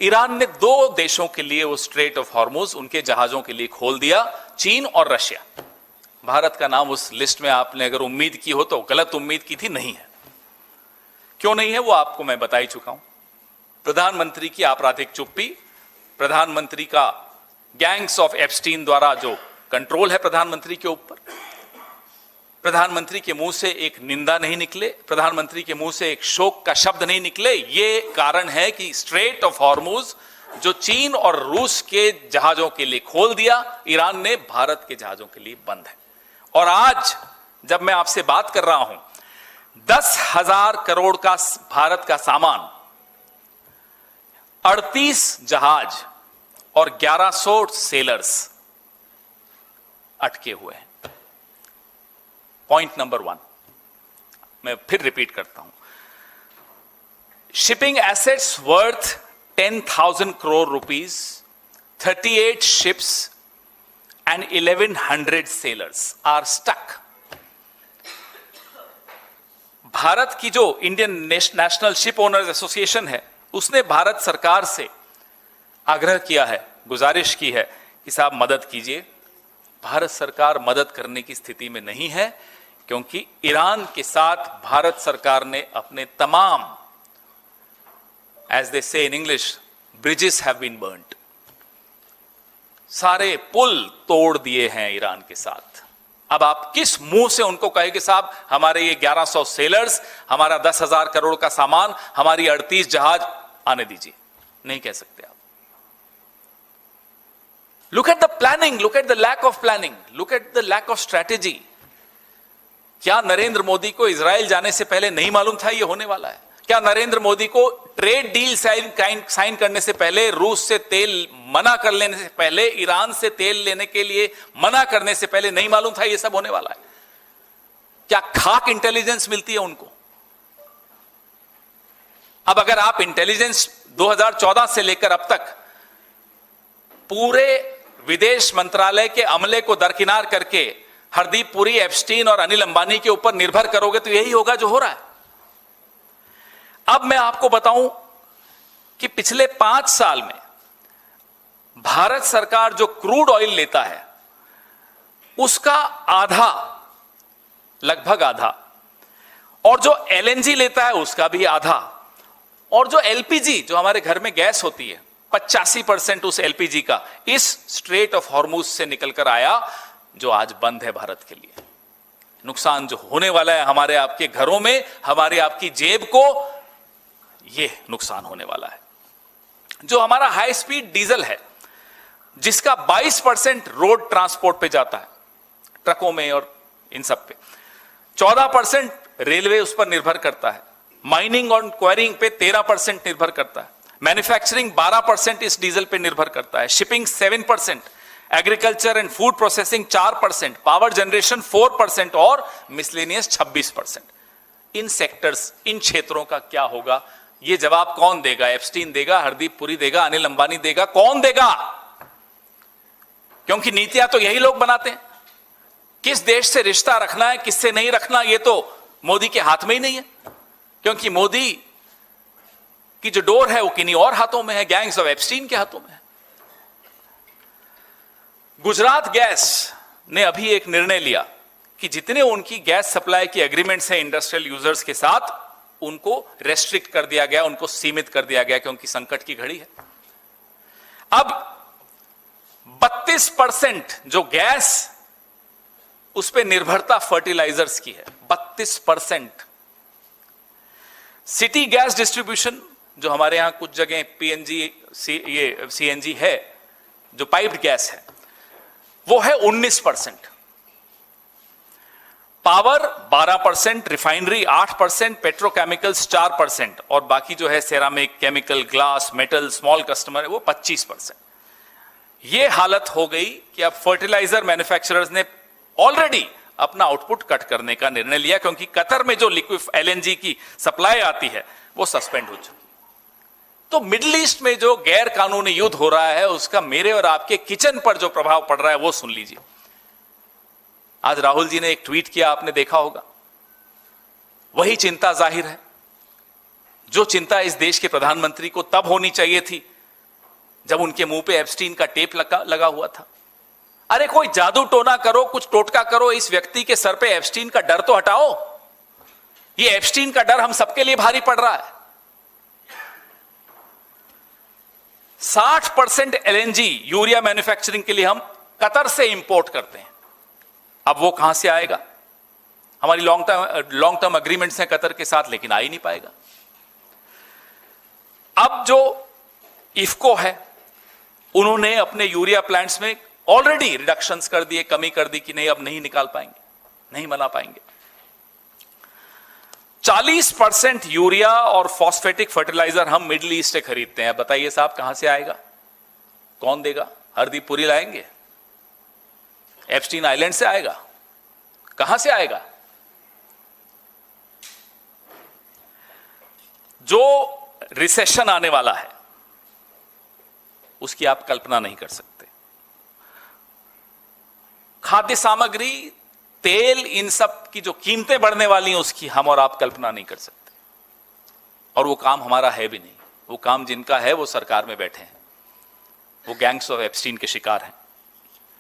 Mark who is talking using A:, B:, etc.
A: Iran ने 2 देशों के लिए वो स्ट्रेट ऑफ हॉर्मुज उनके जहाजों के लिए खोल दिया, चीन और रशिया। भारत का नाम उस लिस्ट में आपने अगर उम्मीद की हो तो गलत उम्मीद की थी, नहीं है। क्यों नहीं है वो आपको मैं बता ही चुका हूं। प्रधानमंत्री की आपराधिक चुप्पी, प्रधानमंत्री का गैंग्स ऑफ एप्स्टीन द्वारा जो कंट्रोल है प्रधानमंत्री के ऊपर, प्रधानमंत्री के मुंह से एक निंदा नहीं निकले, प्रधानमंत्री के मुंह से एक शोक का शब्द नहीं निकले, ये कारण है कि स्ट्रेट ऑफ हॉर्मुज जो चीन और रूस के जहाजों के लिए खोल दिया, ईरान ने भारत के जहाजों के लिए बंद है। और आज जब मैं आपसे बात कर रहा हूं, 10,000 करोड़ का भारत का सामान, 38 जहाज और 1100 सेलर्स अटके हुए हैं। पॉइंट नंबर 1 मैं फिर रिपीट करता हूं, shipping assets worth 10,000 crore rupees, 38 ships and 1100 sailors are stuck. Bharat की जो Indian National Ship Owners Association है, उसने भारत सरकार से आग्रह किया है, गुजारिश की है कि साहब मदद कीजिए। भारत सरकार मदद करने की स्थिति में नहीं है, क्योंकि ईरान के साथ भारत सरकार ने अपने तमाम, as they say in English, bridges have been burned, सारे पुल तोड़ दिए हैं ईरान के साथ। अब आप किस मुंह से उनको कहे कि साहब हमारे ये 1100 सेलर्स, हमारा 10,000 करोड़ का सामान, हमारी 38 जहाज आने दीजिए? नहीं कह सकते आप। Look at the planning, look at the lack of planning, look at the lack of strategy. क्या नरेंद्र मोदी को इजराइल जाने से पहले नहीं मालूम था ये होने वाला है? क्या नरेंद्र मोदी को ट्रेड डील साइन करने से पहले, रूस से तेल मना कर लेने से पहले, ईरान से तेल लेने के लिए मना करने से पहले नहीं मालूम था ये सब होने वाला है? क्या खाक इंटेलिजेंस मिलती है उनको? अब अगर आप इंटेलिजेंस 2014 से लेकर अब तक पूरे विदेश मंत्रालय के अमले को दरकिनार करके हरदीप पुरी, एप्स्टीन और अनिल अंबानी के ऊपर निर्भर करोगे तो यही होगा जो हो रहा है। अब मैं आपको बताऊं कि पिछले 5 साल में भारत सरकार जो क्रूड ऑयल लेता है उसका आधा, लगभग आधा, और जो एलएनजी लेता है उसका भी आधा, और जो एलपीजी, जो हमारे घर में गैस होती है, 85% उस एलपीजी का इस स्ट्रेट ऑफ हॉर्मुज से निकलकर आया, जो आज बंद है भारत के लिए। नुकसान जो होने वाला है हमारे आपके घरों में, हमारे आपकी जेब को, यह नुकसान होने वाला है। जो हमारा हाई स्पीड डीजल है, जिसका 22% रोड ट्रांसपोर्ट पे जाता है, ट्रकों में और इन सब पे, 14% रेलवे उस पर निर्भर करता है, माइनिंग और क्वायरिंग पे 13% निर्भर करता है, मैन्युफैक्चरिंग 12% इस डीजल पे निर्भर करता है, shipping 7%, agriculture and food processing 4%, power generation 4% और मिसलेनियस 26%। इन सेक्टर्स, इन क्षेत्रों का क्या होगा, ये जवाब कौन देगा? एप्स्टीन देगा, हरदीप पुरी देगा, अनिल अंबानी देगा? कौन देगा? क्योंकि नीतियां तो यही लोग बनाते हैं। किस देश से रिश्ता रखना है, किससे नहीं रखना, ये तो मोदी के हाथ में ही नहीं है, क्योंकि मोदी की जो डोर है वो किन्हीं और हाथों में है, गैंग्स ऑफ एप्स्टीन के हाथों में है। गुजरात गैस ने अभी एक निर्णय लिया कि जितने उनकी गैस सप्लाई की एग्रीमेंट्स हैं इंडस्ट्रियल यूजर्स के साथ, उनको रेस्ट्रिक्ट कर दिया गया, उनको सीमित कर दिया गया, क्योंकि संकट की घड़ी है। अब 32% जो गैस, उस पर निर्भरता फर्टिलाइजर्स की है, 32%। सिटी गैस डिस्ट्रीब्यूशन, जो हमारे यहां कुछ जगह पीएनजी, ये सीएनजी है, जो पाइप्ड गैस है, वो है 19%। पावर 12%, रिफाइनरी 8%, पेट्रोकेमिकल्स 4%, और बाकी जो है ceramic, chemical, glass, metal, small customer, वो 25%। ये हालत हो गई कि अब फर्टिलाइजर मैन्युफैक्चरर्स ने ऑलरेडी अपना आउटपुट कट करने का निर्णय लिया, क्योंकि कतर में जो लिक्विड एलएनजी की सप्लाई आती है वो सस्पेंड हो चुकी। तो मिडिल ईस्ट में जो गैर कानूनी युद्ध हो रहा है, उसका मेरे और आपके किचन पर जो प्रभाव पड़ रहा है वो सुन लीजिए। आज राहुल जी ने एक ट्वीट किया, आपने देखा होगा। वही चिंता जाहिर है जो चिंता इस देश के प्रधानमंत्री को तब होनी चाहिए थी जब उनके मुंह पे एप्स्टीन का टेप लगा हुआ था। अरे कोई जादू टोना करो, कुछ टोटका करो, इस व्यक्ति के सर पे एप्स्टीन का डर तो हटाओ। ये एप्स्टीन का डर हम सबके लिए भारी पड़ रहा है। 60% एलएनजी यूरिया मैन्युफैक्चरिंग के लिए हम कतर से इंपोर्ट करते हैं। अब वो कहां से आएगा? हमारी लॉन्ग टर्म अग्रीमेंट्स हैं कतर के साथ, लेकिन आ ही नहीं पाएगा। अब जो इफको है, उन्होंने अपने यूरिया प्लांट्स में ऑलरेडी रिडक्शंस कर दिए, कमी कर दी कि नहीं अब नहीं निकाल पाएंगे, नहीं बना पाएंगे। 40% यूरिया और फॉस्फेटिक फर्टिलाइजर हम मिडिल ईस्ट से खरीदते हैं। बताइए साहब कहां से आएगा? कौन देगा? हरदीप पुरी लाएंगे? एप्स्टीन आइलैंड से आएगा? कहां से आएगा? जो रिसेशन आने वाला है उसकी आप कल्पना नहीं कर सकते। खाद्य सामग्री, तेल, इन सब की जो कीमतें बढ़ने वाली हैं उसकी हम और आप कल्पना नहीं कर सकते। और वो काम हमारा है भी नहीं। वो काम जिनका है वो सरकार में बैठे हैं, वो गैंग्स ऑफ एप्स्टीन के शिकार हैं।